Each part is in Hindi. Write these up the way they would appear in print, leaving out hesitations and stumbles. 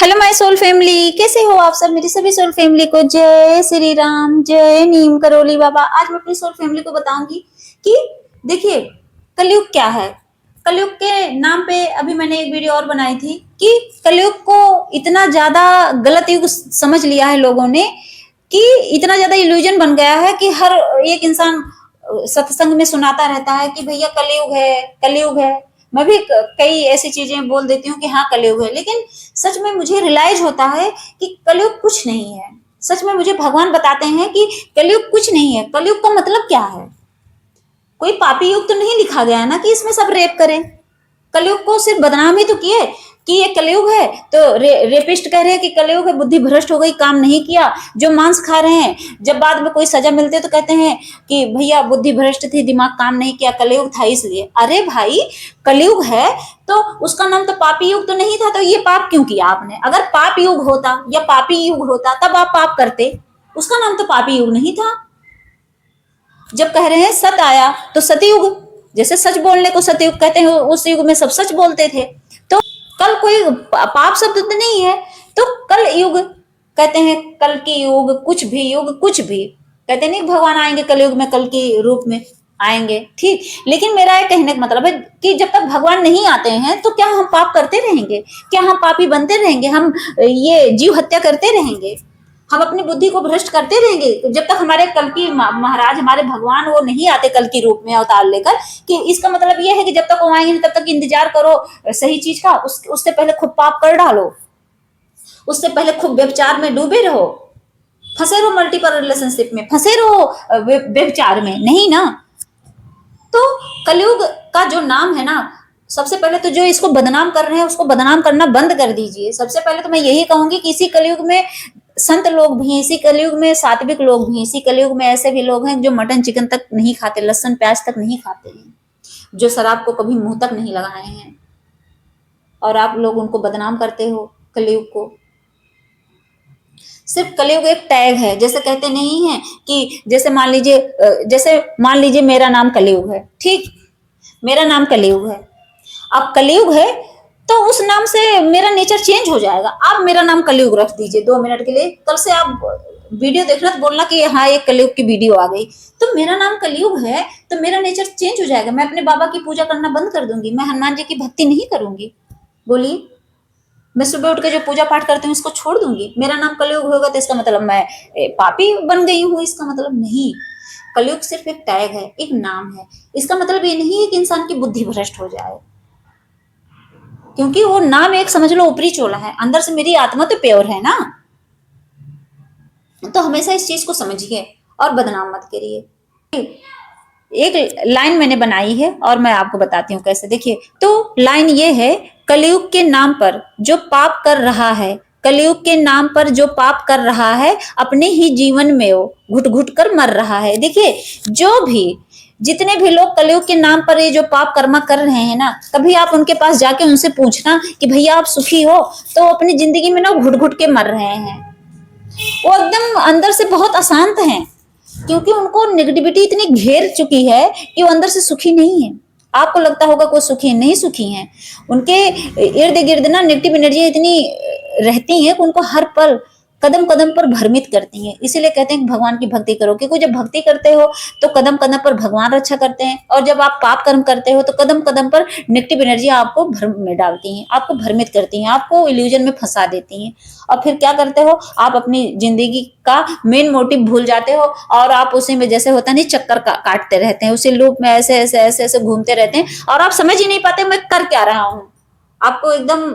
हेलो माय सोल फैमिली, कैसे हो आप सब। मेरी सभी सोल फैमिली को जय श्री राम, जय नीम करोली बाबा। आज मैं अपनी सोल फैमिली को बताऊंगी कि देखिए कलयुग क्या है। कलयुग के नाम पे अभी मैंने एक वीडियो और बनाई थी कि कलयुग को इतना ज्यादा गलत युग समझ लिया है लोगों ने कि इतना ज्यादा इल्यूजन बन गया है कि हर एक इंसान सत्संग में सुनाता रहता है कि भैया कलयुग है, कलयुग है। मैं भी कई ऐसी चीजें बोल देती हूँ कि हाँ कलयुग है, लेकिन सच में मुझे रियलाइज होता है कि कलयुग कुछ नहीं है। सच में मुझे भगवान बताते हैं कि कलयुग कुछ नहीं है। कलयुग का मतलब क्या है? कोई पापी युग तो नहीं लिखा गया है ना कि इसमें सब रेप करें। कलयुग को सिर्फ बदनाम ही तो किए कि ये कलयुग है, तो रेपिस्ट कह रहे हैं कि कलयुग है, बुद्धि भ्रष्ट हो गई, काम नहीं किया। जो मांस खा रहे हैं, जब बाद में कोई सजा मिलती है तो कहते हैं कि भैया बुद्धि भ्रष्ट थी, दिमाग काम नहीं किया, कलयुग था इसलिए। अरे भाई, कलयुग है तो उसका नाम तो पापी युग तो नहीं था, तो ये पाप क्यों किया आपने? अगर पाप युग होता या पापी युग होता तब आप पाप करते। उसका नाम तो पापी युग नहीं था। जब कह रहे हैं सत आया तो सतयुग, जैसे सच बोलने को सतयुग कहते हैं, उस युग में सब सच बोलते थे। तो कल कोई पाप शब्द तो नहीं है, तो कल युग कहते हैं, कल की युग, कुछ भी युग, कुछ भी कहते नहीं भगवान आएंगे कलयुग में, कल की रूप में आएंगे, ठीक। लेकिन मेरा ये कहने का मतलब है कि जब तक भगवान नहीं आते हैं तो क्या हम पाप करते रहेंगे? क्या हम पापी बनते रहेंगे? हम ये जीव हत्या करते रहेंगे? हम अपनी बुद्धि को भ्रष्ट करते रहेंगे जब तक हमारे कल की महाराज, हमारे भगवान वो नहीं आते कल की रूप में अवतार लेकर? कि इसका मतलब ये है कि जब तक वो आएंगे तब तक इंतजार करो सही चीज का, उससे पहले खुद पाप कर डालो, उससे पहले खुद व्यभिचार में डूबे रहो, फंसे रहो मल्टीपल रिलेशनशिप में, फंसे रहो व्यभिचार में, नहीं ना। तो कलयुग का जो नाम है ना, सबसे पहले तो जो इसको बदनाम कर रहे हैं उसको बदनाम करना बंद कर दीजिए। सबसे पहले तो मैं यही कहूंगी कि इसी कलयुग में संत लोग भी हैं, इसी कलयुग में सात्विक लोग भी हैं, इसी कलयुग में ऐसे भी लोग हैं जो मटन चिकन तक नहीं खाते, लहसुन प्याज तक नहीं खाते हैं, जो शराब को कभी मुंह तक नहीं लगाए हैं, और आप लोग उनको बदनाम करते हो कलयुग को। सिर्फ कलयुग एक टैग है, जैसे कहते नहीं है कि जैसे मान लीजिए मेरा नाम कलयुग है, ठीक, मेरा नाम कलयुग है। अब कलयुग है तो उस नाम से मेरा नेचर चेंज हो जाएगा। आप मेरा नाम कलयुग रख दीजिए 2 मिनट के लिए, कल से आप वीडियो देखना तो बोलना कि हाँ एक कलयुग की वीडियो आ गई। तो मेरा नाम कलयुग है तो मेरा नेचर चेंज हो जाएगा। मैं अपने बाबा की पूजा करना बंद कर दूंगी, मैं हनुमान जी की भक्ति नहीं करूंगी। बोलिए, मैं सुबह उठ के जो पूजा पाठ करती हूँ इसको छोड़ दूंगी? मेरा नाम कलयुग होगा तो इसका मतलब मैं पापी बन गई हूँ? इसका मतलब नहीं। कलयुग सिर्फ एक टैग है, एक नाम है। इसका मतलब ये नहीं है कि इंसान की बुद्धि भ्रष्ट हो जाए, क्योंकि वो नाम एक समझ लो ऊपरी चोला है, अंदर से मेरी आत्मा तो प्योर है ना। तो हमेशा इस चीज को समझिए और बदनाम मत करिए। एक लाइन मैंने बनाई है और मैं आपको बताती हूँ कैसे। देखिए, तो लाइन ये है, कलयुग के नाम पर जो पाप कर रहा है, कलयुग के नाम पर जो पाप कर रहा है, अपने ही जीवन में वो घुट घुट कर मर रहा है। देखिए, जो भी जितने भी लोग कलयुग के नाम पर ये जो पाप कर्मा कर रहे हैं ना, कभी आप उनके पास जाके उनसे पूछना कि भैया आप सुखी हो, तो अपनी जिंदगी में ना घुट घुट के मर रहे हैं। वो एकदम अंदर से बहुत अशांत हैं, क्योंकि उनको नेगेटिविटी इतनी घेर चुकी है कि वो अंदर से सुखी नहीं है। आपको लगता होगा कोई सुखी नहीं, सुखी हैं। उनके इर्द गिर्द ना नेगेटिव एनर्जी इतनी रहती है कि उनको हर पल कदम कदम पर भ्रमित करती हैं। इसीलिए कहते हैं कि भगवान की भक्ति करो, क्योंकि जब भक्ति करते हो तो कदम कदम पर भगवान रक्षा करते हैं, और जब आप पाप कर्म करते हो तो कदम कदम पर नेगेटिव एनर्जी आपको भ्रम में डालती हैं, आपको भ्रमित करती हैं, आपको इल्यूजन में फंसा देती हैं। और फिर क्या करते हो, आप अपनी जिंदगी का मेन मोटिव भूल जाते हो, और आप उसी में जैसे होता नहीं चक्कर काटते रहते हैं, उसी लूप में ऐसे ऐसे ऐसे ऐसे घूमते रहते हैं, और आप समझ ही नहीं पाते मैं कर क्या रहा हूँ। आपको एकदम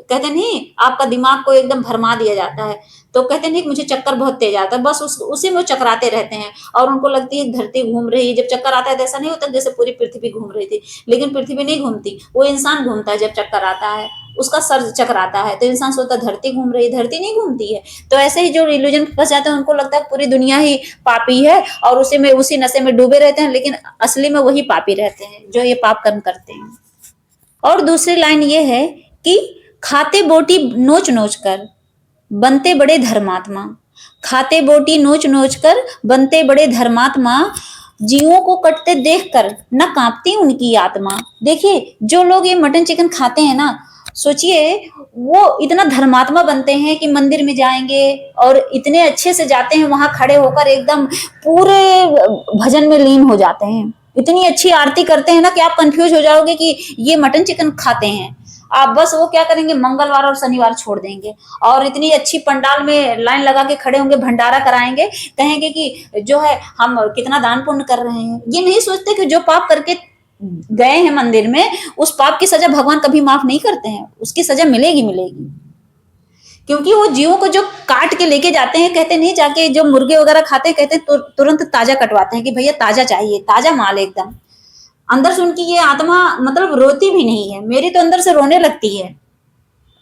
कहते नहीं, आपका दिमाग को एकदम भरमा दिया जाता है। तो कहते नहीं कि मुझे चक्कर बहुत तेज आता है, बस उसी में वो चकराते रहते हैं, और उनको लगती है धरती घूम रही है। जब चक्कर आता है तो ऐसा नहीं होता जैसे पूरी पृथ्वी घूम रही थी, लेकिन पृथ्वी नहीं घूमती, वो इंसान घूमता है। जब चक्कर आता है, उसका सर चकराता है, तो इंसान सोचता है धरती घूम रही है, धरती नहीं घूमती है। तो ऐसे ही जो इल्यूजन फंस जाते हैं उनको लगता है पूरी दुनिया ही पापी है, और उसी नशे में डूबे रहते हैं, लेकिन असली में वही पापी रहते हैं जो ये पाप कर्म करते हैं। और दूसरी लाइन ये है कि खाते बोटी नोच नोच कर बनते बड़े धर्मात्मा, खाते बोटी नोच नोच कर बनते बड़े धर्मात्मा, जीवों को कटते देखकर न कांपती उनकी आत्मा। देखिए, जो लोग ये मटन चिकन खाते हैं ना, सोचिए, वो इतना धर्मात्मा बनते हैं कि मंदिर में जाएंगे और इतने अच्छे से जाते हैं, वहां खड़े होकर एकदम पूरे भजन में लीन हो जाते हैं। इतनी अच्छी आरती करते हैं ना कि आप कंफ्यूज हो जाओगे कि ये मटन चिकन खाते हैं। आप बस वो क्या करेंगे, मंगलवार और शनिवार छोड़ देंगे और इतनी अच्छी पंडाल में लाइन लगा के खड़े होंगे, भंडारा कराएंगे, कहेंगे कि जो है हम कितना दान पुण्य कर रहे हैं। ये नहीं सोचते कि जो पाप करके गए हैं मंदिर में, उस पाप की सजा भगवान कभी माफ नहीं करते हैं, उसकी सजा मिलेगी मिलेगी। क्योंकि वो जीवों को जो काट के लेके जाते हैं, कहते नहीं जाके जो मुर्गे वगैरह खाते हैं, कहते हैं तुरंत ताजा कटवाते हैं कि भैया ताजा चाहिए, ताजा माल एकदम। अंदर से उनकी ये आत्मा मतलब रोती भी नहीं है, मेरी तो अंदर से रोने लगती है।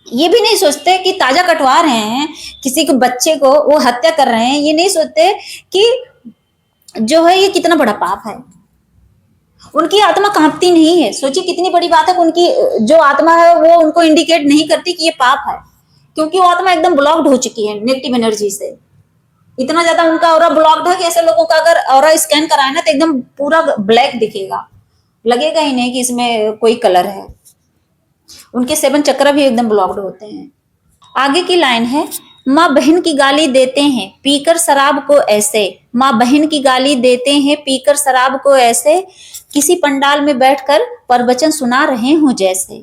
ये भी नहीं सोचते कि ताजा कटवा रहे हैं किसी के बच्चे को, वो हत्या कर रहे हैं। ये नहीं सोचते कि जो है ये कितना बड़ा पाप है। उनकी आत्मा कांपती नहीं है। सोचिए कितनी बड़ी बात है कि उनकी जो आत्मा है वो उनको इंडिकेट नहीं करती कि ये पाप है, क्योंकि वो आत्मा एकदम ब्लॉक्ड हो चुकी है नेगेटिव एनर्जी से। इतना ज्यादा उनका ऑरा ब्लॉक्ड है कि ऐसे लोगों का अगर ऑरा स्कैन कराए ना तो एकदम पूरा ब्लैक दिखेगा, लगेगा ही नहीं कि इसमें कोई कलर है। उनके 7 चक्र भी एकदम ब्लॉक्ड होते हैं। आगे की लाइन है, माँ बहन की गाली देते हैं पीकर शराब को ऐसे। माँ बहन की गाली देते हैं पीकर शराब को ऐसे, किसी पंडाल में बैठकर प्रवचन सुना रहे हो जैसे।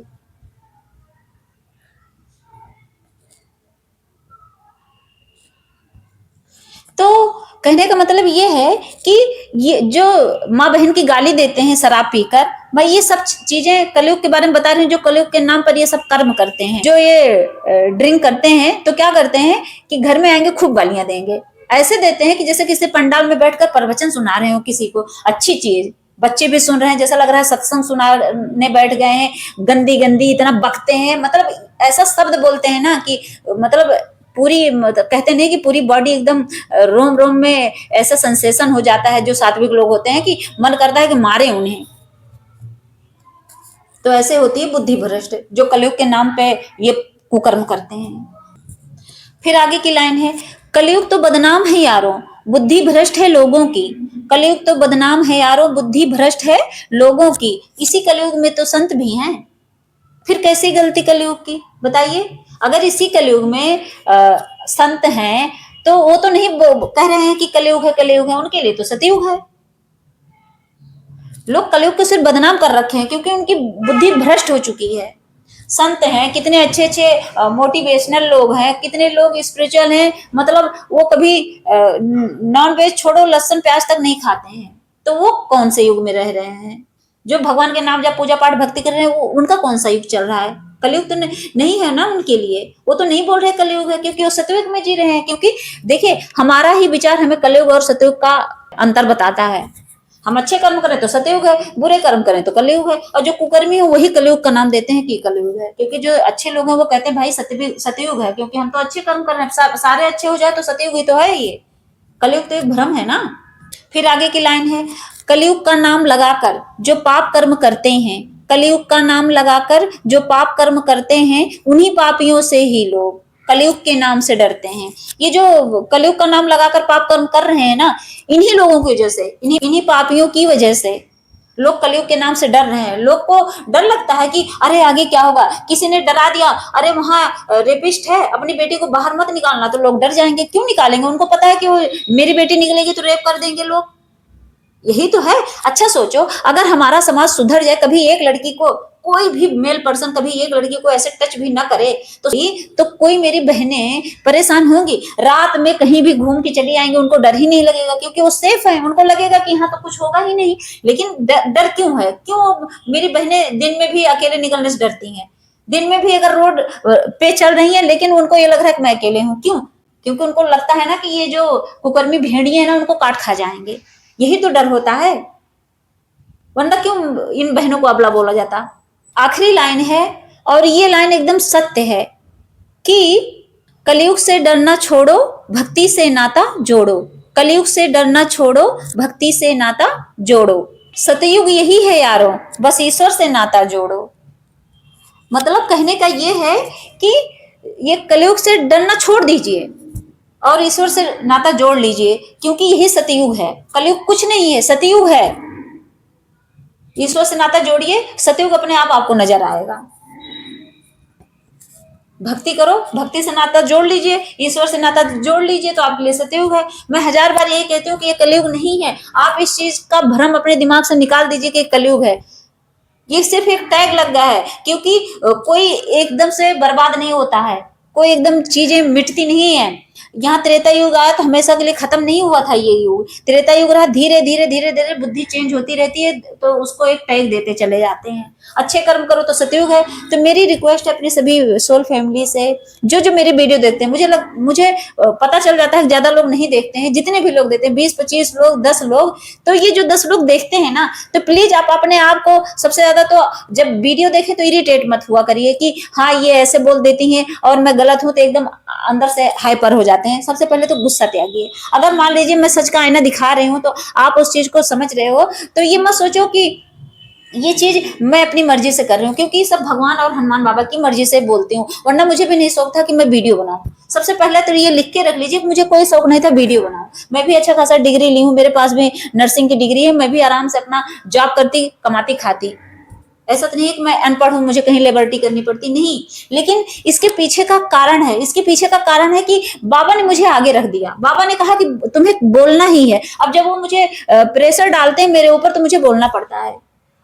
तो कहने का मतलब ये है कि ये जो माँ बहन की गाली देते हैं शराब पीकर, भाई ये सब चीजें कलयुग के बारे में बता रहे हैं, जो कलयुग के नाम पर ये सब कर्म करते हैं। जो ये ड्रिंक करते हैं तो क्या करते हैं कि घर में आएंगे खूब गालियां देंगे, ऐसे देते हैं कि जैसे किसी पंडाल में बैठकर प्रवचन सुना रहे हो किसी को, अच्छी चीज, बच्चे भी सुन रहे हैं, जैसा लग रहा है सत्संग सुनाने बैठ गए हैं। गंदी गंदी इतना बकते हैं, मतलब ऐसा शब्द बोलते हैं ना कि मतलब पूरी मतलब कहते नहीं कि पूरी बॉडी एकदम रोम रोम में ऐसा सेंसेशन हो जाता है। जो सात्विक लोग होते हैं कि मन करता है कि मारे उन्हें। तो ऐसे होती है बुद्धि भ्रष्ट जो कलयुग के नाम पे ये कुकर्म करते हैं। फिर आगे की लाइन है, कलयुग तो बदनाम है यारों बुद्धि भ्रष्ट है लोगों की। कलयुग तो बदनाम है यारों बुद्धि भ्रष्ट है लोगों की। इसी कलयुग में तो संत भी हैं, फिर कैसी गलती कलयुग की बताइए। अगर इसी कलयुग में संत हैं तो वो तो नहीं कह रहे हैं कि कलयुग है कलयुग है, उनके लिए तो सतयुग है। लोग कलयुग को सिर्फ बदनाम कर रखे हैं क्योंकि उनकी बुद्धि भ्रष्ट हो चुकी है। संत हैं, कितने अच्छे अच्छे मोटिवेशनल लोग हैं, कितने लोग स्पिरिचुअल हैं, मतलब वो कभी नॉन वेज छोड़ो लहसुन प्याज तक नहीं खाते हैं। तो वो कौन से युग में रह रहे हैं? जो भगवान के नाम जब पूजा पाठ भक्ति कर रहे हैं वो उनका कौन सा युग चल रहा है? कलयुग तो नहीं है ना उनके लिए। वो तो नहीं बोल रहे कलयुग है क्योंकि वो सतयुग में जी रहे हैं। क्योंकि देखिए हमारा ही विचार हमें कलयुग और सतयुग का अंतर बताता है। हम अच्छे कर्म करें तो सतयुग है, बुरे कर्म करें तो कलयुग है। और जो कुकर्मी है वही कलयुग का नाम देते हैं कि कलयुग है। क्योंकि जो अच्छे लोग हैं वो कहते हैं भाई सतयुग है, क्योंकि हम तो अच्छे कर्म कर रहे हैं, सारे अच्छे हो जाए तो सतयुग ही तो है। ये कलयुग तो एक भ्रम है ना। फिर आगे की लाइन है, कलयुग का नाम लगाकर जो पाप कर्म करते हैं, कलयुग का नाम लगाकर जो पाप कर्म करते हैं, उन्हीं पापियों से ही लोग कलयुग के नाम से डरते हैं। ये जो कलयुग का नाम लगाकर पाप कर्म कर रहे हैं ना, इन्हीं लोगों की वजह से, इन्हीं पापियों की वजह से लोग कलयुग के नाम से डर रहे हैं। लोग को डर लगता है कि अरे आगे क्या होगा, किसी ने डरा दिया, अरे वहां रेपिस्ट है, अपनी बेटी को बाहर मत निकालना, तो लोग डर जाएंगे। क्यों निकालेंगे? उनको पता है कि वो मेरी बेटी निकलेगी तो रेप कर देंगे लोग। यही तो है। अच्छा सोचो, अगर हमारा समाज सुधर जाए, कभी एक लड़की को, कोई भी मेल पर्सन कभी एक लड़की को ऐसे टच भी ना करे, तो कोई मेरी बहनें परेशान होंगी, रात में कहीं भी घूम के चली आएंगी, उनको डर ही नहीं लगेगा क्योंकि वो सेफ है। उनको लगेगा कि यहाँ तो कुछ होगा ही नहीं। लेकिन डर क्यों है? क्यों मेरी बहनें दिन में भी अकेले निकलने से डरती हैं? दिन में भी अगर रोड पे चल रही है लेकिन उनको ये लग रहा है कि मैं अकेले हूँ। क्यों? क्योंकि उनको लगता है ना कि ये जो कुकर्मी भेड़िए है ना उनको काट खा जाएंगे। यही तो डर होता है, वरना क्यों इन बहनों को अबला बोला जाता। आखिरी लाइन है और ये लाइन एकदम सत्य है कि कलयुग से डरना छोड़ो भक्ति से नाता जोड़ो। कलयुग से डरना छोड़ो भक्ति से नाता जोड़ो। सतयुग यही है यारों, बस ईश्वर से नाता जोड़ो। मतलब कहने का ये है कि ये कलयुग से डरना छोड़ दीजिए और ईश्वर से नाता जोड़ लीजिए, क्योंकि यही सतयुग है। कलयुग कुछ नहीं है, सतयुग है। ईश्वर से नाता जोड़िए, सतयुग अपने आप आपको नजर आएगा। भक्ति करो, भक्ति से नाता जोड़ लीजिए, ईश्वर से नाता जोड़ लीजिए, तो आपके लिए सतयुग है। मैं हजार बार ये कहती हूँ कि ये कलयुग नहीं है। आप इस चीज का भ्रम अपने दिमाग से निकाल दीजिए कि कलयुग है। ये सिर्फ एक टैग लग गया है, क्योंकि कोई एकदम से बर्बाद नहीं होता है, कोई एकदम चीजें मिटती नहीं है। यहाँ त्रेता युग आया तो हमेशा के लिए खत्म नहीं हुआ था ये युग। त्रेता युग रहा, धीरे धीरे धीरे धीरे बुद्धि चेंज होती रहती है, तो उसको एक टैग देते चले जाते हैं। अच्छे कर्म करो तो सतयुग है। तो मेरी रिक्वेस्ट है अपनी सभी सोल फैमिली से, जो जो मेरे वीडियो देखते हैं, मुझे पता चल जाता है ज्यादा लोग नहीं देखते हैं, जितने भी लोग देखते हैं 20-25 लोग, 10 लोग, तो ये जो 10 लोग देखते हैं ना, तो प्लीज आप अपने आप को सबसे ज्यादा तो जब वीडियो देखें तो इरिटेट मत हुआ करिए कि हाँ ये ऐसे बोल देती हैं और मैं गलत हूं, तो एकदम अंदर से हाइपर हो जाते हैं। सबसे पहले तो गुस्सा त्यागिए। अगर मान लीजिए मैं सच का आईना दिखा रही हूँ तो आप उस चीज को समझ रहे हो, तो ये मत सोचो कि ये चीज मैं अपनी मर्जी से कर रही हूँ, क्योंकि सब भगवान और हनुमान बाबा की मर्जी से बोलती हूँ, वरना मुझे भी नहीं शौक था कि मैं वीडियो बनाऊं। सबसे पहले तो ये लिख के रख लीजिए कि मुझे कोई शौक नहीं था वीडियो बनाऊं। मैं भी अच्छा खासा डिग्री ली हूँ, मेरे पास भी नर्सिंग की डिग्री है, मैं भी आराम से अपना जॉब करती, कमाती, खाती। ऐसा तो नहीं है कि मैं अनपढ़ हूं, मुझे कहीं लेबर्टी करनी पड़ती, नहीं। लेकिन इसके पीछे का कारण है, इसके पीछे का कारण है कि बाबा ने मुझे आगे रख दिया। बाबा ने कहा कि तुम्हें बोलना ही है। अब जब वो मुझे प्रेशर डालते हैं मेरे ऊपर, तो मुझे बोलना पड़ता है।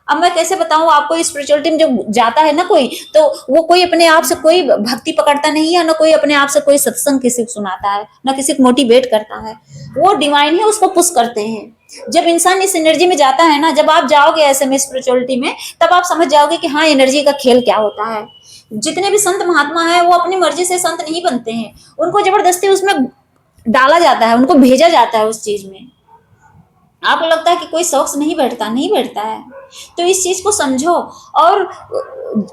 अब मैं कैसे बताऊं आपको, स्पिरिचुअलिटी में जब जाता है ना कोई, तो वो कोई अपने आप से कोई भक्ति पकड़ता नहीं है, ना कोई अपने आप से कोई सत्संग किसी को सुनाता है, ना किसी को मोटिवेट करता है। वो डिवाइन है, उसको पुश करते हैं। जब इंसान इस एनर्जी में जाता है ना, जब आप जाओगे ऐसे में स्पिरिचुअलिटी में, तब आप समझ जाओगे कि हाँ एनर्जी का खेल क्या होता है। जितने भी संत महात्मा है वो अपनी मर्जी से संत नहीं बनते हैं, उनको जबरदस्ती उसमें डाला जाता है, उनको भेजा जाता है उस चीज में। आपको लगता है कि कोई शौक से नहीं बैठता, नहीं बैठता है। तो इस चीज को समझो, और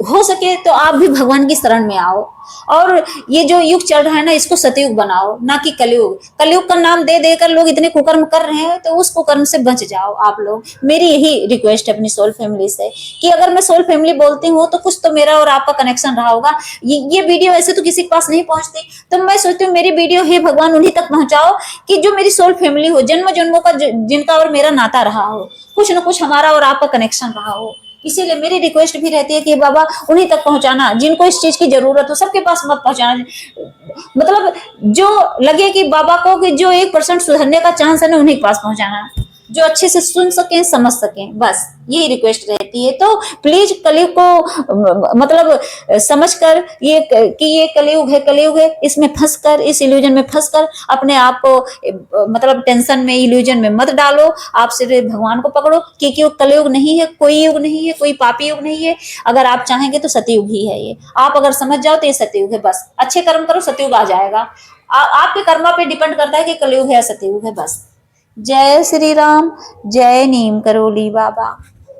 हो सके तो आप भी भगवान की शरण में आओ, और ये जो युग चल रहा है ना, इसको सतयुग बनाओ, ना कि कलयुग। कलयुग का नाम दे देकर लोग इतने कुकर्म कर रहे हैं, तो उस कुकर्म से बच जाओ आप लोग। मेरी यही रिक्वेस्ट है अपनी सोल फैमिली से, कि अगर मैं सोल फैमिली बोलती हूँ तो कुछ तो मेरा और आपका कनेक्शन रहा होगा। ये वीडियो ऐसे तो किसी के पास नहीं पहुंचती, तो मैं सोचती हूँ मेरी वीडियो हे भगवान उन्हीं तक पहुंचाओ कि जो मेरी सोल फैमिली हो, जन्म जन्मों का जिनका और मेरा नाता रहा हो, कुछ ना कुछ हमारा और आपका कनेक्शन रहा हो। इसीलिए मेरी रिक्वेस्ट भी रहती है कि बाबा उन्हीं तक पहुंचाना जिनको इस चीज की जरूरत हो, सबके पास मत पहुंचाना। मतलब जो लगे कि बाबा को कि जो 1% सुधरने का चांस है ना, उन्हीं के पास पहुंचाना, जो अच्छे से सुन सकें, समझ सकें, बस यही रिक्वेस्ट रहती है। तो प्लीज कलयुग को मतलब समझकर ये कि ये कलयुग है, कलयुग है, इसमें फंसकर, इस इल्यूजन में फंसकर अपने आप को मतलब टेंशन में, इल्यूजन में मत डालो। आप सिर्फ भगवान को पकड़ो, क्योंकि वो कलयुग नहीं है, कोई युग नहीं है, कोई पापी युग नहीं है। अगर आप चाहेंगे तो सतयुग ही है ये। आप अगर समझ जाओ तो ये सतयुग है, बस अच्छे कर्म करो, सतयुग आ जाएगा। आपके कर्मा पे डिपेंड करता है कि कलयुग है या सतयुग है, बस। जय श्री राम, जय नीम करोली बाबा।